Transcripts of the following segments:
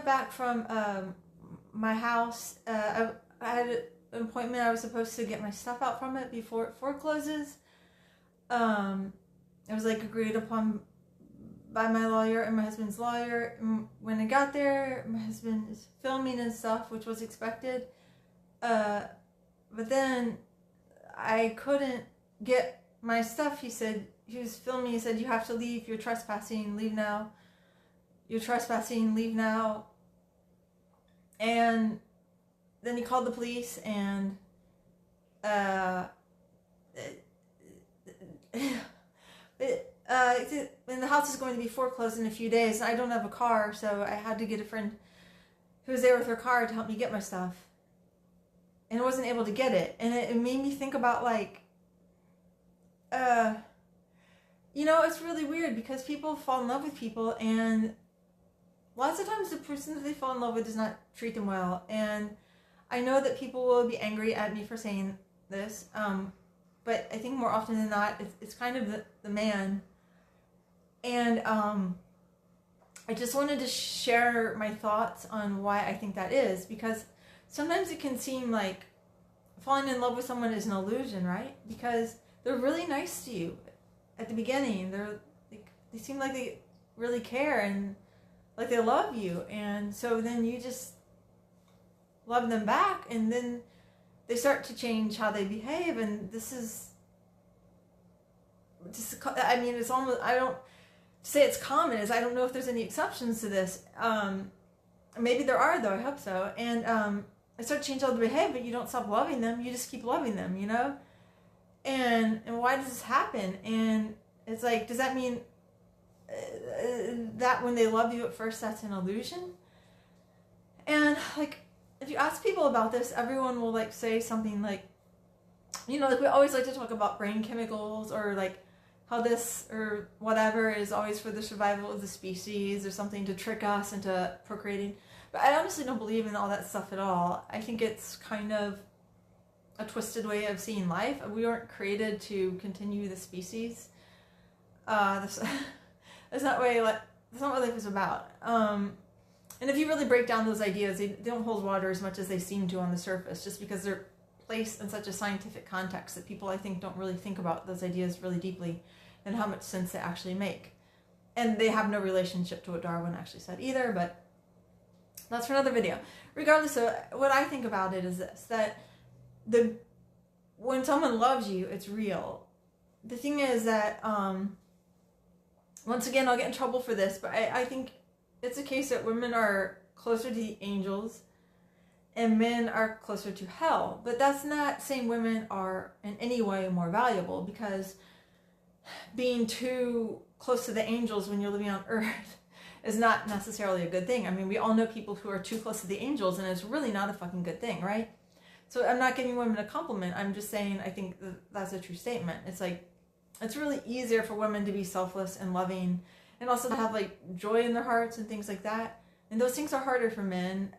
back from my house. I had an appointment. I was supposed to get my stuff out from it before it forecloses. It was like agreed upon by my lawyer and my husband's lawyer. When I got there, my husband is filming and stuff, which was expected. But then I couldn't get my stuff. He said, he was filming, he said, you have to leave, you're trespassing, leave now. You're trespassing, leave now. And then he called the police, and and the house is going to be foreclosed in a few days. I don't have a car, so I had to get a friend who was there with her car to help me get my stuff. And I wasn't able to get it. And it made me think about, like, you know, it's really weird because people fall in love with people, and lots of times the person that they fall in love with does not treat them well. And I know that people will be angry at me for saying this, but I think more often than not, it's kind of the man. And I just wanted to share my thoughts on why I think that is, because sometimes it can seem like falling in love with someone is an illusion, right? Because they're really nice to you at the beginning. They seem like they really care and like they love you, and so then you just love them back, and then they start to change how they behave. And this is just, I mean, it's almost, I don't say it's common, as I don't know if there's any exceptions to this. Maybe there are, though. I hope so. And I start to change how they behave, but you don't stop loving them. You just keep loving them, you know? And why does this happen? And it's like, does that mean that when they love you at first, that's an illusion? And like, if you ask people about this, everyone will like say something like, you know, like we always like to talk about brain chemicals, or like how this or whatever is always for the survival of the species, or something to trick us into procreating. But I honestly don't believe in all that stuff at all. I think it's kind of a twisted way of seeing life. We weren't created to continue the species. That's not what life is about. And if you really break down those ideas, they don't hold water as much as they seem to on the surface, just because they're placed in such a scientific context that people, I think, don't really think about those ideas really deeply and how much sense they actually make. And they have no relationship to what Darwin actually said either, but that's for another video. Regardless, so what I think about it is this, that when someone loves you, it's real. The thing is that, once again, I'll get in trouble for this, but I think it's a case that women are closer to the angels and men are closer to hell. But that's not saying women are in any way more valuable, because being too close to the angels when you're living on earth is not necessarily a good thing. I mean, we all know people who are too close to the angels, and it's really not a fucking good thing, right? So I'm not giving women a compliment. I'm just saying I think that's a true statement. It's like, it's really easier for women to be selfless and loving, and also to have like joy in their hearts and things like that. And those things are harder for men.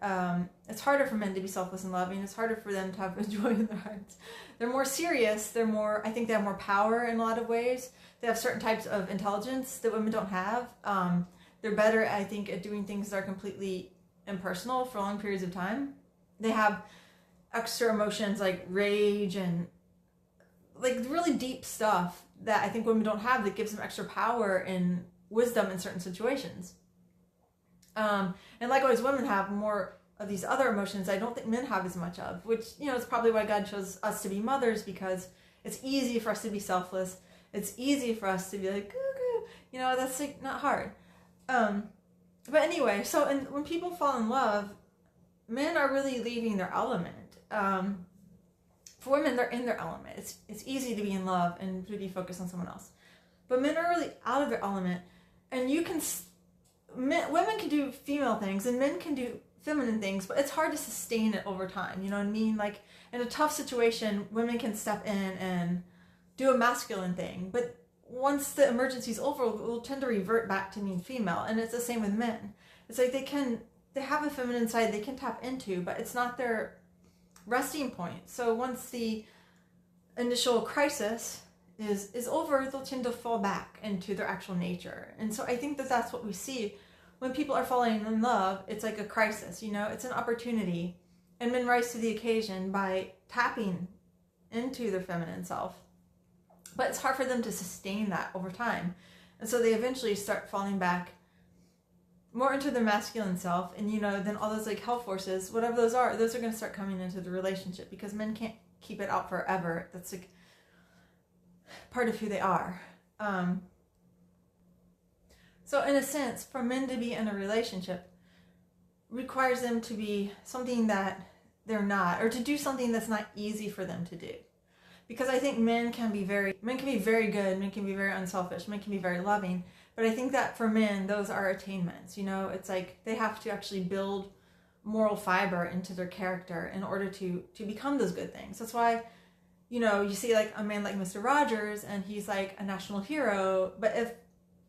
It's harder for men to be selfless and loving. It's harder for them to have joy in their hearts. They're more serious. I think they have more power in a lot of ways. They have certain types of intelligence that women don't have. They're better, I think, at doing things that are completely impersonal for long periods of time. They have extra emotions like rage and like really deep stuff that I think women don't have, that gives them extra power and wisdom in certain situations. And likewise, women have more of these other emotions I don't think men have as much of, which, you know, is probably why God chose us to be mothers, because it's easy for us to be selfless. It's easy for us to be like, goo, you know, that's like not hard. But anyway, so when people fall in love, men are really leaving their element. For women, they're in their element. It's easy to be in love and to be focused on someone else. But men are really out of their element. And women can do female things and men can do feminine things, but it's hard to sustain it over time. You know what I mean? Like, in a tough situation, women can step in and do a masculine thing. But once the emergency's over, we'll tend to revert back to being female. And it's the same with men. It's like they have a feminine side they can tap into, but it's not their resting point. So once the initial crisis is over, they'll tend to fall back into their actual nature. And so I think that that's what we see when people are falling in love, it's like a crisis, you know, it's an opportunity. And men rise to the occasion by tapping into their feminine self. But it's hard for them to sustain that over time. And so they eventually start falling back more into their masculine self. And, you know, then all those like hell forces, whatever those are going to start coming into the relationship, because men can't keep it out forever. That's like part of who they are. So in a sense, for men to be in a relationship requires them to be something that they're not, or to do something that's not easy for them to do. Because I think men can be very good, men can be very unselfish, men can be very loving. But I think that for men, those are attainments, you know, it's like they have to actually build moral fiber into their character in order to become those good things. That's why, you know, you see like a man like Mr. Rogers and he's like a national hero, but if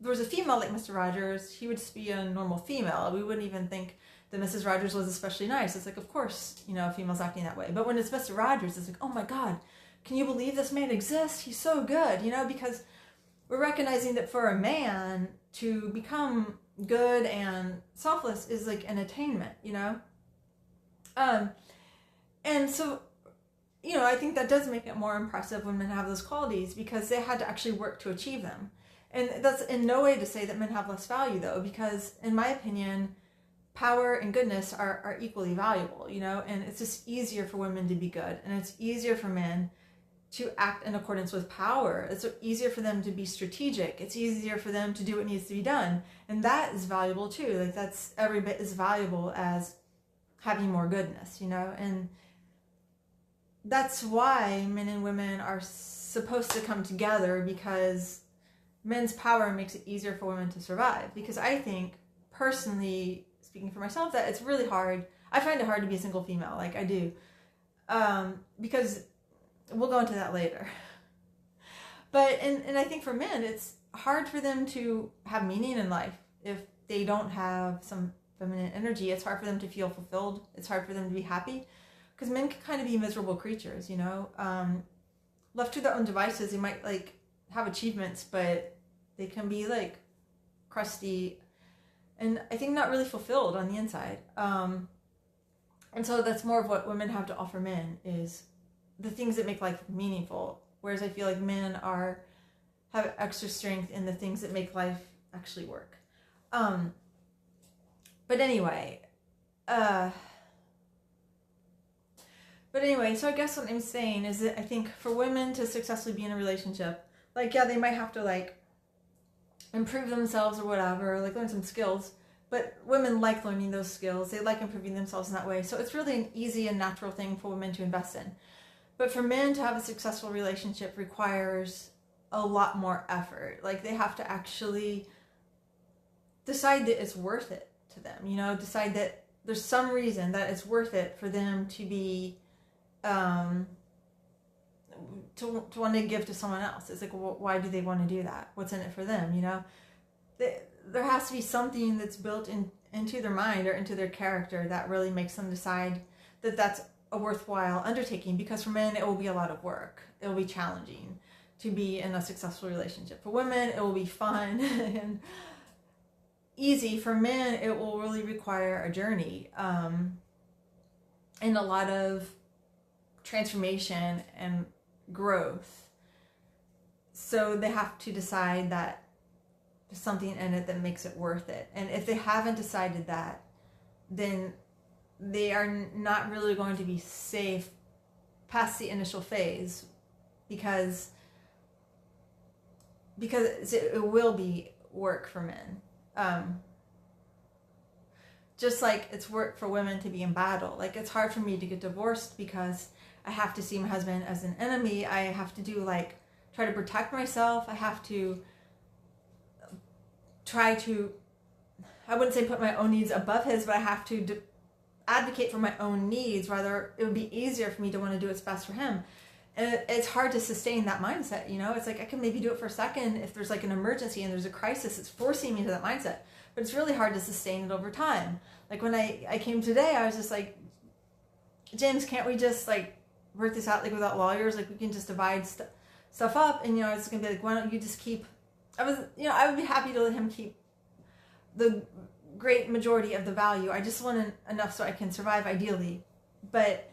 there was a female like Mr. Rogers, he would just be a normal female. We wouldn't even think that Mrs. Rogers was especially nice. It's like, of course, you know, a female's acting that way. But when it's Mr. Rogers, it's like, oh my God, can you believe this man exists? He's so good, you know, because we're recognizing that for a man to become good and selfless is like an attainment, you know? And so, you know, I think that does make it more impressive when men have those qualities, because they had to actually work to achieve them. And that's in no way to say that men have less value, though, because in my opinion, power and goodness are equally valuable, you know, and it's just easier for women to be good, and it's easier for men to act in accordance with power. It's easier for them to be strategic. It's easier for them to do what needs to be done. And that is valuable too. Like that's every bit as valuable as having more goodness, you know, and that's why men and women are supposed to come together, because men's power makes it easier for women to survive. Because I think, personally, speaking for myself, that it's really hard. I find it hard to be a single female, like I do. Because we'll go into that later. But, and I think for men, it's hard for them to have meaning in life if they don't have some feminine energy. It's hard for them to feel fulfilled. It's hard for them to be happy. Because men can kind of be miserable creatures, you know. Left to their own devices, they might like have achievements, but they can be like crusty and I think not really fulfilled on the inside. And so that's more of what women have to offer men, is the things that make life meaningful. Whereas I feel like men have extra strength in the things that make life actually work. But anyway, so I guess what I'm saying is that I think for women to successfully be in a relationship, like, yeah, they might have to, like, improve themselves or whatever, like, learn some skills, but women like learning those skills. They like improving themselves in that way. So it's really an easy and natural thing for women to invest in. But for men to have a successful relationship requires a lot more effort. Like, they have to actually decide that it's worth it to them, you know, decide that there's some reason that it's worth it for them to be to want to give to someone else. It's like, well, why do they want to do that? What's in it for them, you know? There has to be something that's built into their mind or into their character that really makes them decide that that's a worthwhile undertaking. Because for men, it will be a lot of work. It will be challenging to be in a successful relationship. For women, it will be fun and easy. For men, it will really require a journey and a lot of transformation and growth. So they have to decide that there's something in it that makes it worth it. And if they haven't decided that, then they are not really going to be safe past the initial phase, because it will be work for men. Just like it's work for women to be in battle. Like, it's hard for me to get divorced because I have to see my husband as an enemy. I have to do, like, try to protect myself. I have to try to, I wouldn't say put my own needs above his, but I have to advocate for my own needs. Rather, it would be easier for me to want to do what's best for him. And it's hard to sustain that mindset, you know? It's like I can maybe do it for a second if there's like an emergency and there's a crisis. It's forcing me to that mindset. But it's really hard to sustain it over time. Like when I came today, I was just like, James, can't we just like work this out like without lawyers? Like we can just divide stuff up. And, you know, it's going to be like, why don't you just keep, I would be happy to let him keep the great majority of the value. I just want enough so I can survive, ideally. But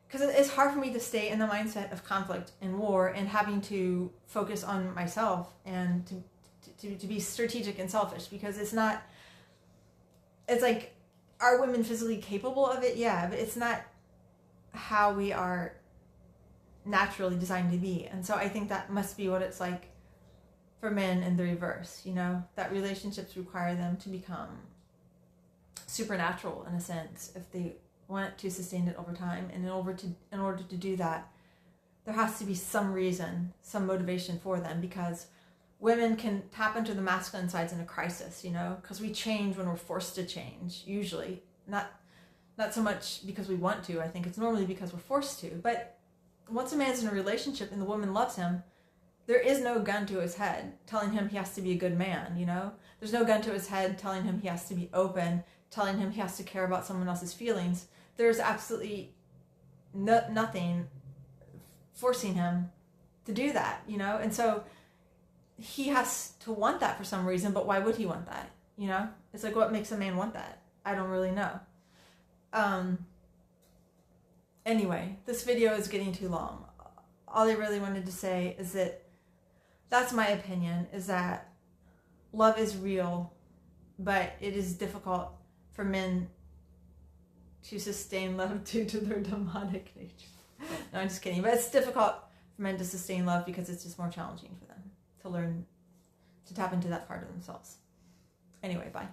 because it's hard for me to stay in the mindset of conflict and war and having to focus on myself and to be strategic and selfish, because it's like, are women physically capable of it? Yeah, but it's not how we are naturally designed to be. And so I think that must be what it's like for men in the reverse, you know, that relationships require them to become supernatural in a sense if they want to sustain it over time. And in order to do that, there has to be some reason, some motivation for them, because women can tap into the masculine sides in a crisis, you know, because we change when we're forced to change, usually. Not so much because we want to. I think it's normally because we're forced to. But once a man's in a relationship and the woman loves him, there is no gun to his head telling him he has to be a good man, you know? There's no gun to his head telling him he has to be open, telling him he has to care about someone else's feelings. There's absolutely nothing forcing him to do that, you know? And so he has to want that for some reason, but why would he want that, you know? It's like, what makes a man want that? I don't really know. Anyway, this video is getting too long. All I really wanted to say is that that's my opinion, is that love is real, but it is difficult for men to sustain love due to their demonic nature. No, I'm just kidding. But it's difficult for men to sustain love because it's just more challenging for them to learn to tap into that part of themselves. Anyway, bye.